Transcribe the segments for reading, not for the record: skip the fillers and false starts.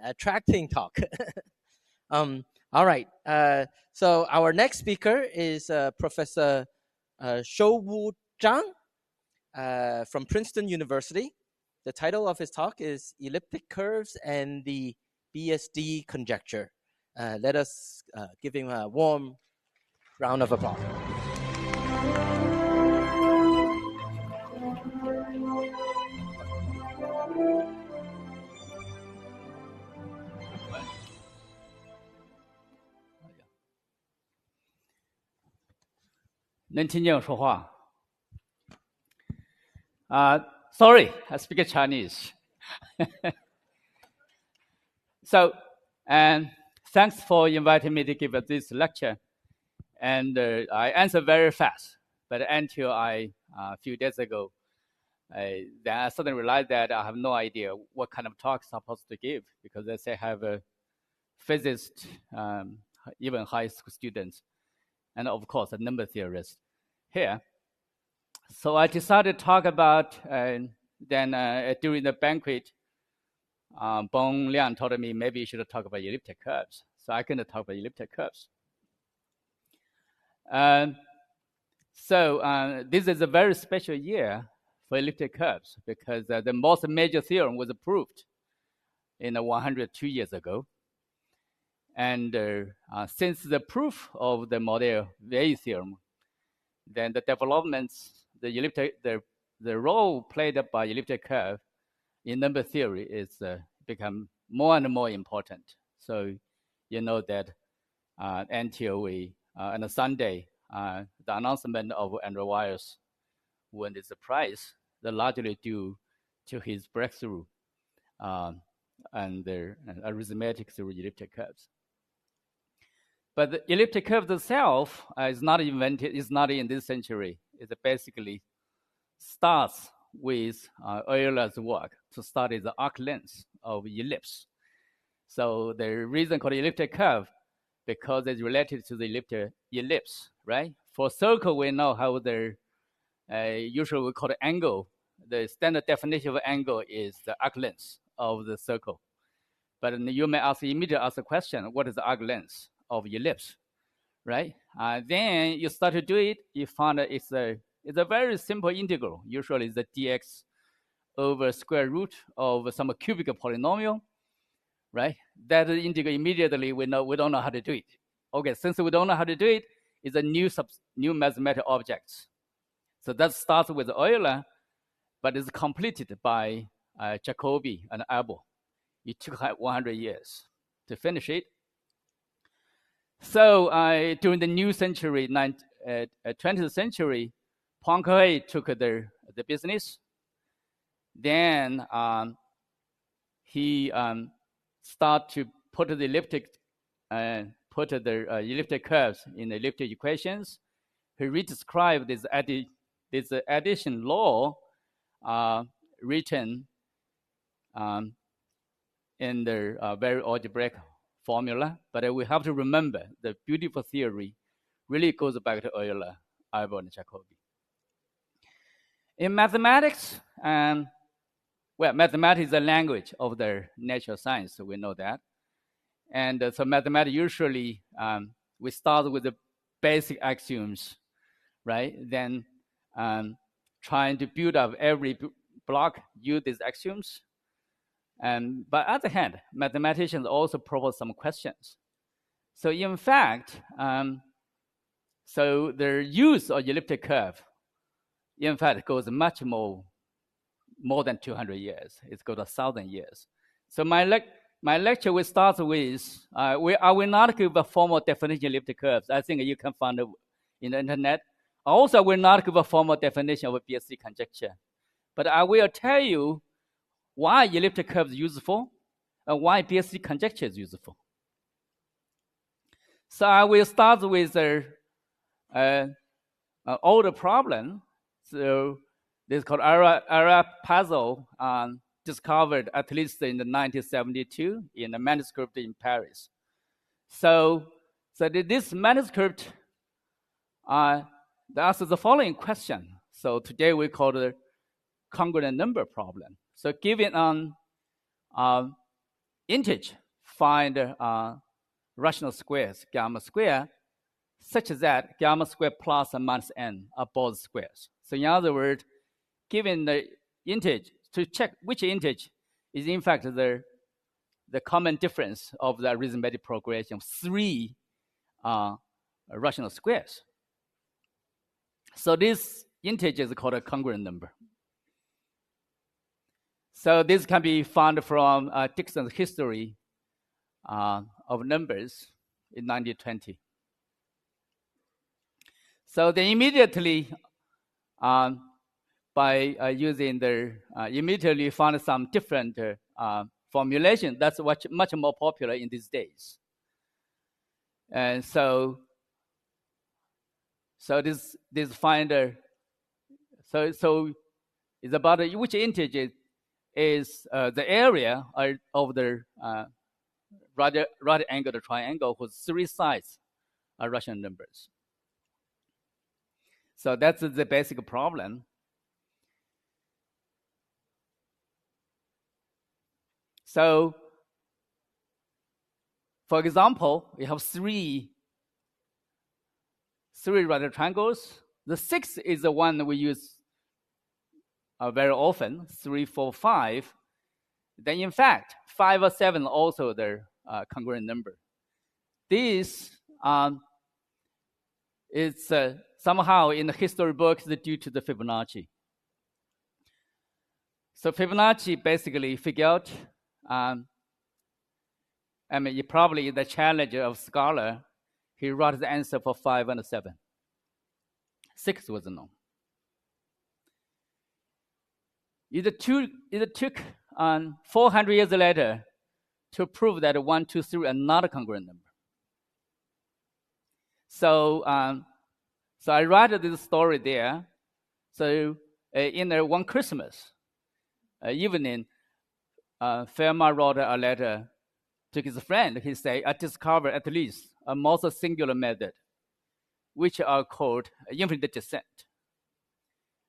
attracting talk. All right. So our next speaker is Professor Shouwu Zhang from Princeton University. The title of his talk is Elliptic Curves and the Bsd Conjecture. Let us give him a warm round of applause. Sorry, I speak Chinese. So, thanks for inviting me to give this lecture. And I answer very fast, but until a few days ago, then I suddenly realized that I have no idea what kind of talk I'm supposed to give, because they say I have a physicist, even high school students, and of course a number theorist here. So I decided to talk about, during the banquet, Bong Liang told me maybe you should talk about elliptic curves. So I can talk about elliptic curves. This is a very special year for elliptic curves, because the most major theorem was proved in 102 years ago. And since the proof of the Mordell VA theorem, then the developments, the role played by elliptic curve in number theory is become more and more important. So you know that until on Sunday, the announcement of Andrew Wiles won this prize, largely due to his breakthrough and the arithmetic through elliptic curves. But the elliptic curve itself is not invented, it's not in this century. It basically starts with Euler's work to study the arc length of ellipse. So the reason called elliptic curve, because it's related to the ellipse, right? For circle, we know how the usually we call it angle. The standard definition of angle is the arc length of the circle. But you may immediately ask the question, what is the arc length of ellipse, right? Then you start to do it, you find that it's a very simple integral. Usually it's the dx over square root of some cubic polynomial, right? That integral immediately we don't know how to do it. Okay, since we don't know how to do it, it's a new mathematical object. So that starts with Euler, but it's completed by Jacobi and Abel. It took 100 years to finish it. So during the new century, 20th century, Poincare took the business. Then he started to put the elliptic curves in elliptic equations. He redescribed this addition law written in the very algebraic formula. But we have to remember the beautiful theory really goes back to Euler, Abel, and Jacobi. In mathematics, mathematics is a language of the natural science, so we know that. And so mathematics usually, we start with the basic axioms, right? Then trying to build up every block, use these axioms. But on the other hand, mathematicians also propose some questions. So in fact, so the use of elliptic curve, in fact, goes much more than 200 years. It goes 1,000 years. So my lecture will start with, I will not give a formal definition of elliptic curves. I think you can find it in the internet. Also, I will not give a formal definition of a Bsd conjecture. But I will tell you why elliptic curve is useful and why Bsd conjecture is useful. So I will start with an older problem. So this is called Arab puzzle, discovered at least in 1972 in a manuscript in Paris. So this manuscript asks the following question. So today we call it congruent number problem. So given integer, find rational squares, gamma square, such that gamma square plus and minus n are both squares. So in other words, given the integer, to check which integer is in fact the common difference of the arithmetic progression of 3 rational squares. So this integer is called a congruent number. So this can be found from Dixon's history of numbers in 1920. So they immediately, by using immediately found some different formulation that's much more popular in these days. And so this finder, so it's about which integer is the area of the right angled triangle whose 3 sides are rational numbers. So that's the basic problem. So, for example, we have three right triangles. The 6th is the one we use very often, 3, 4, 5. Then, in fact, 5 or 7 also the congruent number. This is somehow in the history books due to the Fibonacci. So Fibonacci basically figured out, probably the challenge of scholar, he wrote the answer for 5 and 7. 6 was known. It took 400 years later to prove that 1, 2, 3 are not a congruent number. So I write this story there. So in one Christmas evening, Fermat wrote a letter to his friend. He said, I discovered at least a most singular method, which are called infinite descent.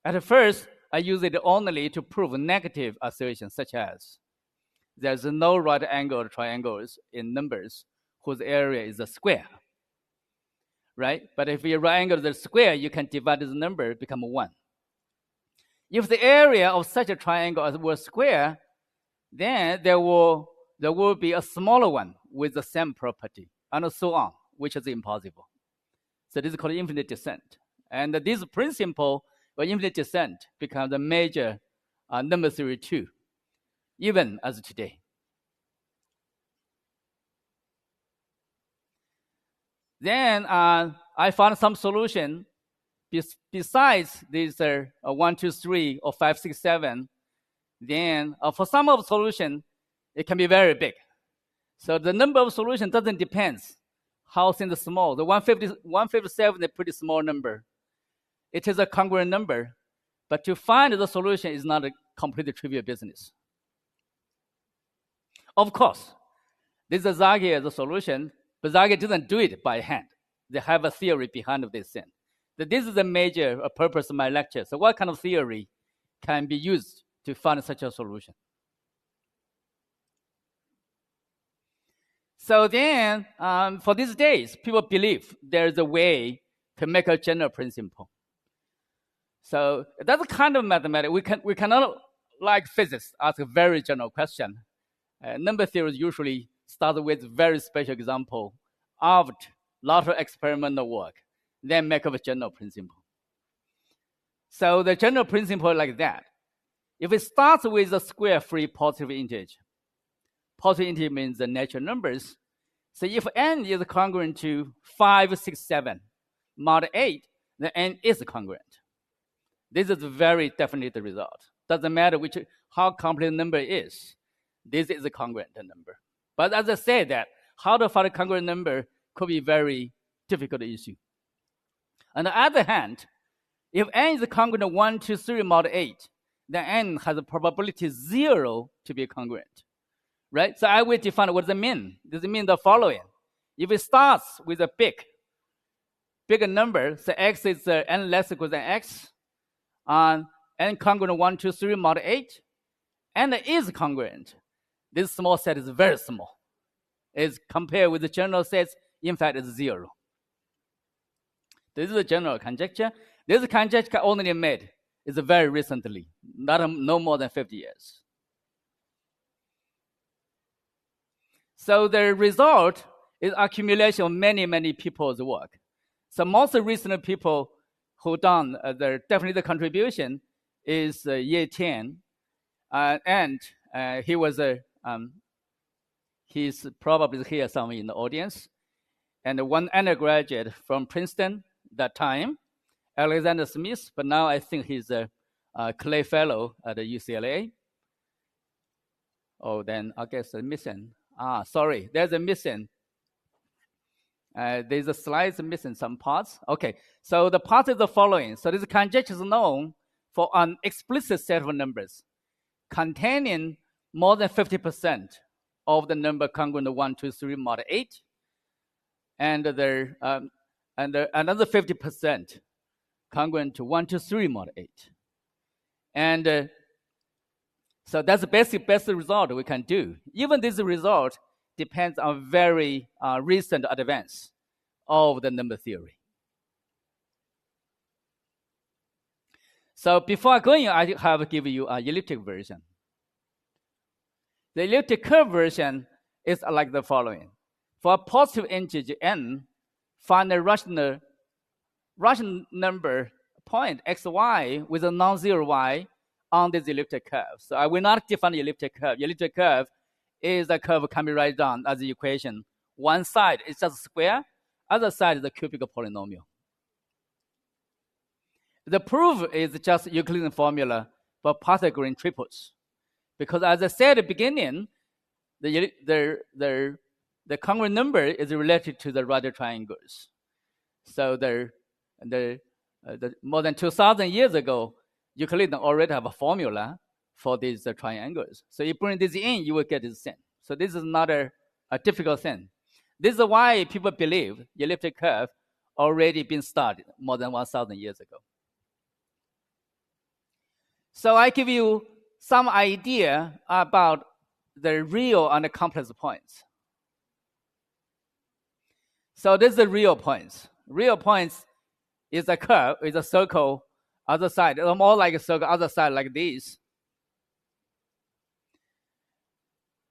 At first, I use it only to prove negative assertions, such as there's no right-angled triangles in numbers whose area is a square, right? But if you right-angle the square, you can divide this number, become 1. If the area of such a triangle was square, then there will be a smaller one with the same property, and so on, which is impossible. So this is called infinite descent. And this principle of infinite descent becomes a major number theory too, even as today. Then I found some solution besides these 1, 2, 3, or 5, 6, 7. Then for some of solution, it can be very big. So the number of solutions doesn't depend how thin the small. The 157 is a pretty small number. It is a congruent number, but to find the solution is not a completely trivial business. Of course, this is Zaghi as a solution, but Zaghi didn't do it by hand. They have a theory behind this thing. This is the major purpose of my lecture. So what kind of theory can be used to find such a solution? So then, for these days, people believe there's a way to make a general principle. So that's a kind of mathematics. We cannot, like physics, ask a very general question. Number theory usually start with very special example of a lot of experimental work, then make up a general principle. So the general principle like that. If it starts with a square-free positive integer means the natural numbers. So if n is congruent to 5, 6, 7 mod 8, then n is congruent. This is a very definite result. Doesn't matter how complex the number is. This is a congruent number. But as I said, that how to find a congruent number could be a very difficult issue. On the other hand, if n is congruent to 1, 2, 3 mod 8, then n has a probability 0 to be congruent. Right? So I will define what does it mean. Does it mean the following? If it starts with a bigger number, so x is n less equal than x, n congruent 1, 2, 3 mod 8, and is congruent, This small set is very small. It's compared with the general sets, in fact, it's 0. This is a general conjecture. This conjecture only made is very recently, no more than 50 years. So the result is accumulation of many, many people's work. So most recent people who done definitely the contribution is Ye Tian, and he was he's probably here somewhere in the audience, and one undergraduate from Princeton that time, Alexander Smith, but now I think he's a Clay Fellow at the UCLA. Oh, then I guess a missing. Sorry, there's a missing. There's a slide missing some parts. Okay, so the part is the following. So this conjecture is known for an explicit set of numbers containing more than 50% of the number congruent to 1, 2, 3 mod 8, and another 50% congruent to 1, 2, 3 mod 8. And so that's the best result we can do. Even this result depends on very recent advance of the number theory. So before going, I have given you an elliptic version. The elliptic curve version is like the following. For a positive integer n, find a rational number point xy with a non-zero y on this elliptic curve. So I will not define the elliptic curve. Elliptic curve is a curve can be written down as the equation. One side is just a square, other side is a cubic polynomial. The proof is just Euclidean formula for Pythagorean triples. Because as I said at the beginning, the congruent number is related to the right triangles. So more than 2,000 years ago, Euclid already have a formula for these triangles. So you bring this in, you will get this thing. So this is not a difficult thing. This is why people believe the elliptic curve already been studied more than 1,000 years ago. So I give you some idea about the real and the complex points. So this is the real points. Real points is a curve, is a circle, other side, more like a circle, other side like this.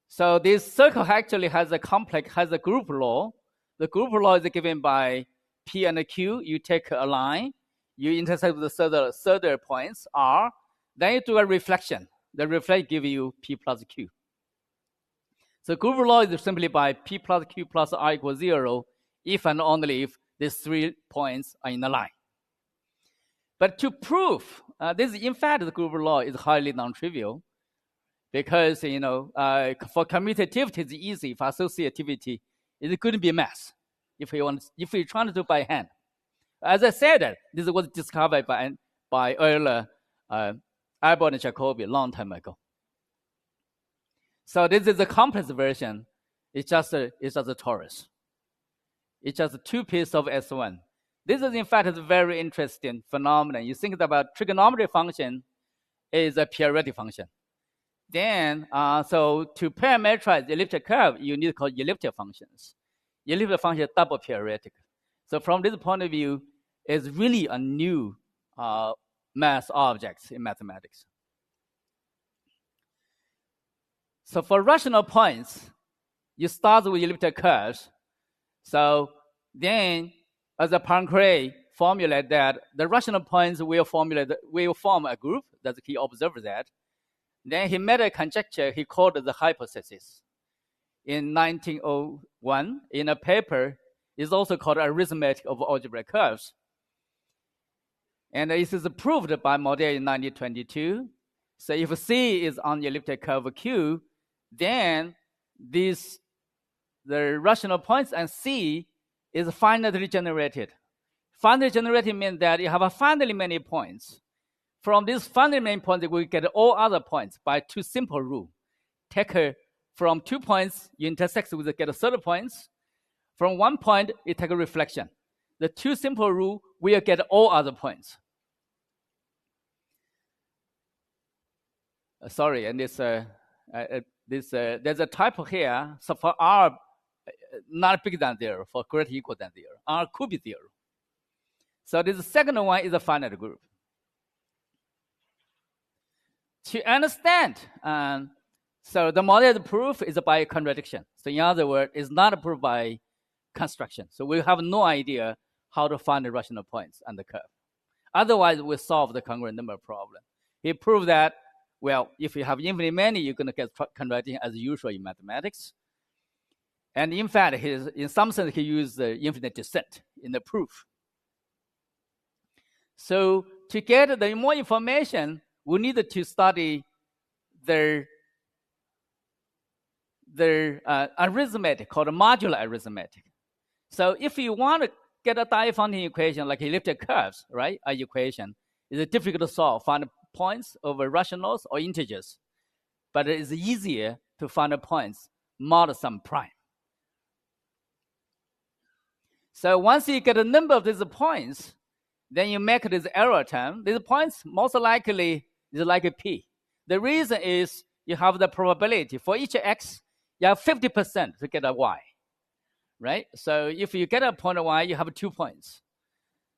So this circle actually has a group law. The group law is given by P and Q. You take a line, you intersect with the third points, R, then you do a reflection. The reflection gives you P plus Q. So group law is simply by P plus Q plus R equals 0 if and only if these 3 points are in a line. But to prove this, in fact, the group law is highly non-trivial because, for commutativity, it's easy. For associativity, it's going to be a mess if you're trying to do by hand. As I said, this was discovered by Euler, Albert, and Jacobi a long time ago. So this is a complex version. It's just a torus. It's just 2 pieces of S1. This is, in fact, a very interesting phenomenon. You think about trigonometry function is a periodic function. Then, so to parameterize the elliptic curve, you need to call elliptic functions. Elliptic function is double periodic. So from this point of view, it's really a new math object in mathematics. So for rational points, you start with elliptic curves. So then, as a Poincare formulate that, the rational points will form a group. That he observed that. Then he made a conjecture he called the hypothesis. In 1901, in a paper, it's also called arithmetic of algebraic curves. And it is proved by Maudet in 1922. So if C is on the elliptic curve Q, then the rational points and C is finitely generated. Finitely generated means that you have a finitely many points. From these finitely many points, we get all other points by 2 simple rule. From 2 points, you intersect with get 30 points. From 1 point, you take a reflection. The 2 simple rule will get all other points. Sorry, and it's there's a type here. So for R not bigger than 0, for greater equal than 0, R could be 0. So this second one is a finite group. To understand, so the model proof is by contradiction. So in other words, it's not proved by construction. So we have no idea how to find the rational points on the curve. Otherwise, we solve the congruent number problem. He proved that, well, if you have infinitely many, you're going to get contradiction as usual in mathematics. And in fact, in some sense, he used the infinite descent in the proof. So to get the more information, we need to study their arithmetic called modular arithmetic. So if you want to get a Diophantine equation like elliptic curves, right? A equation is difficult to solve, find points over rationals or integers, but it is easier to find the points mod some prime. So once you get a number of these points, then you make this error term. These points most likely is like a p. The reason is you have the probability for each x, you have 50% to get a y, right? So if you get a point y, you have 2 points.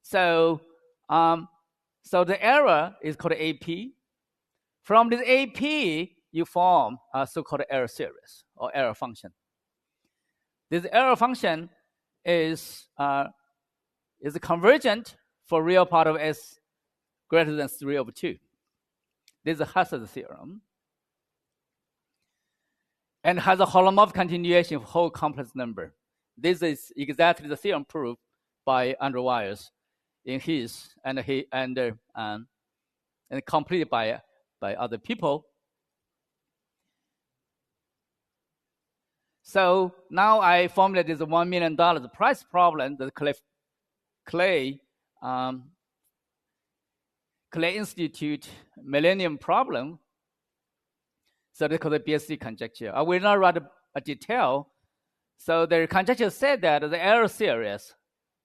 So the error is called AP. From this AP, you form a so-called error series or error function. This error function is convergent for real part of s greater than 3/2. This is a Hassel theorem. And has a holomorphic continuation of whole complex number. This is exactly the theorem proved by Andrew Wiles in his and completed by other people. So now I formulated this $1 million price problem, the Clay Institute Millennium Problem. So they call it Bsd conjecture. I will not write a detail. So the conjecture said that the error series,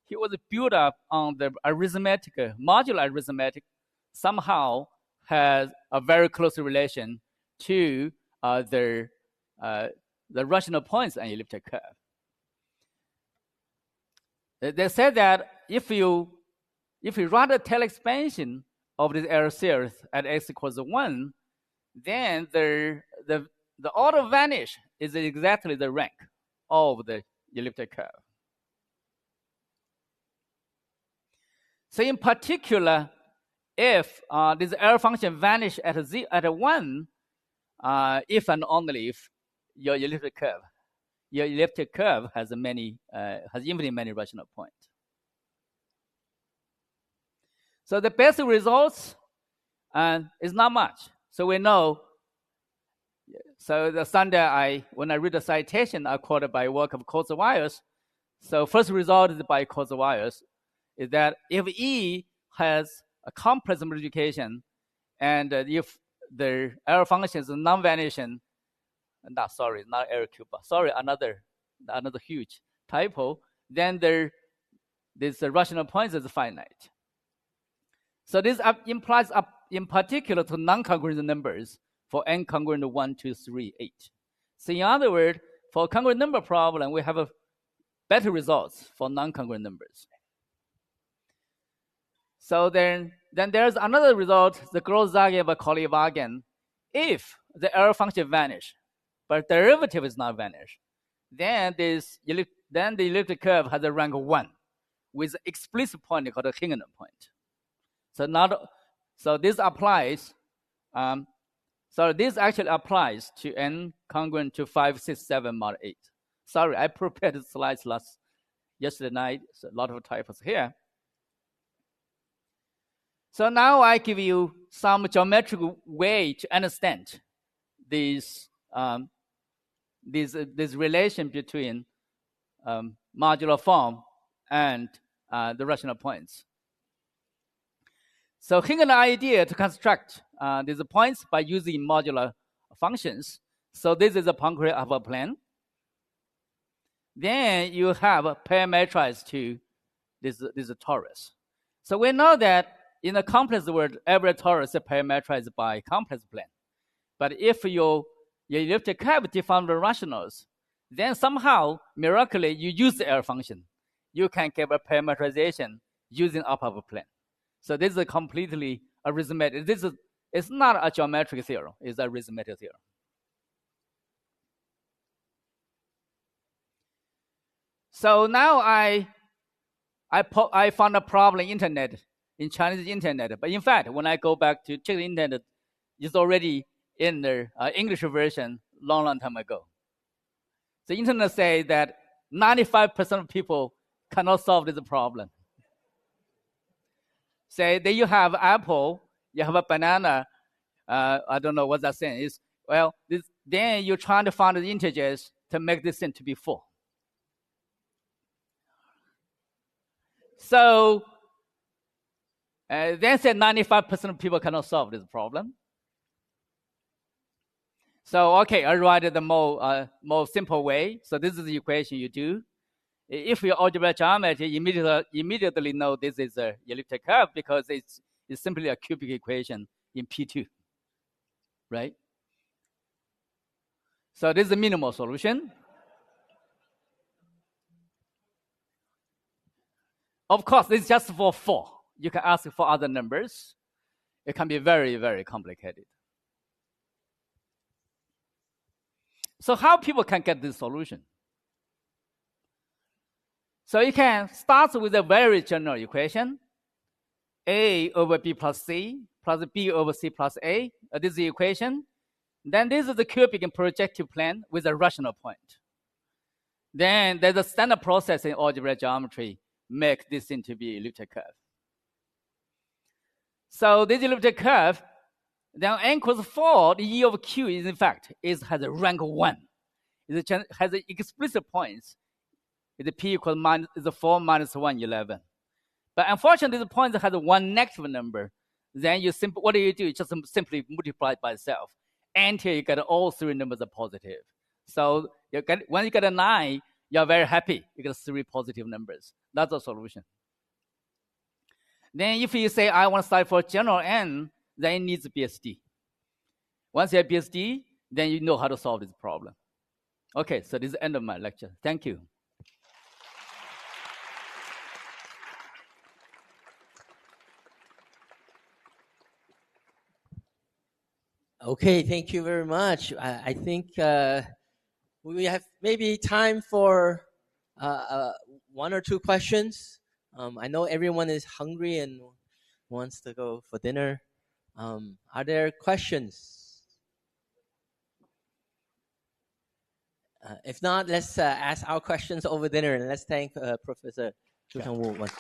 it was built up on the arithmetic, modular arithmetic, somehow has a very close relation to the rational points on elliptic curve. They said that if you run the tail expansion of this error series at x equals 1, then the auto vanish is exactly the rank of the elliptic curve. So in particular, if this error function vanish at 1, if and only if your elliptic curve has infinitely many rational points. So the basic results is not much. So we know. So the Sunday, when I read the citation, I quoted by work of Kurzweil. So first result is by Kurzweil is that if E has a complex multiplication, and if the error function is non-vanishing, not error cube, sorry, another huge typo, then this rational points is finite. So this implies in particular to non-congruent numbers for n congruent 1, 2, 3, 8. So in other words, for congruent number problem, we have better results for non-congruent numbers. So then there's another result, the Gross-Zagian by Colli-Vagan. If the error function vanish, but derivative is not vanished, then the elliptic curve has a rank 1 with explicit point called a Hingham point. So this applies. So this actually applies to n congruent to 5, 6, 7 mod 8. Sorry, I prepared the slides yesterday night. So a lot of typos here. So now I give you some geometric way to understand this relation between modular form and the rational points. So here's an idea to construct these points by using modular functions. So this is a Poincare of a plane. Then you have a parametrized to this torus. So we know that in a complex world, every torus is parametrized by complex plane. But if you your elliptic curve define the rationals. Then somehow, miraculously, you use the error function. You can get a parameterization using upper plane. So this is completely arithmetic. It's not a geometric theorem. It's a arithmetic theorem. So now I found a problem in Chinese internet. But in fact, when I go back to check the internet, it's already in the English version long time ago. The internet says that 95% of people cannot solve this problem. Say that you have apple, you have a banana. I don't know what that saying is. Well, then you're trying to find the integers to make this thing to be 4. So then said 95% of people cannot solve this problem. So okay, I write it the more simple way. So this is the equation you do. If you algebraic geometry, you immediately know this is a elliptic curve because it's simply a cubic equation in P2, right? So this is the minimal solution. Of course, this is just for 4. You can ask for other numbers. It can be very, very complicated. So how people can get this solution? So you can start with a very general equation. A over B plus C plus B over C plus A. This is the equation. Then this is the cubic and projective plane with a rational point. Then there's a standard process in algebraic geometry make this into be elliptic curve. So this elliptic curve, then n equals 4, the E of Q is in fact has a rank 1. It has explicit points. The P equals is 4 minus 1, 11. But unfortunately, the point has one negative number. Then what do? You just simply multiply it by itself until you get all 3 numbers are positive. So when you get a 9, you're very happy. You get 3 positive numbers. That's the solution. Then if you say, I want to start for general n, then it needs BSD. Once you have BSD, then you know how to solve this problem. Okay, so this is the end of my lecture. Thank you. Okay, thank you very much. I think we have maybe time for 1 or 2 questions. I know everyone is hungry and wants to go for dinner. Are there questions? If not, let's ask our questions over dinner, and let's thank Professor Zhu Changwu once.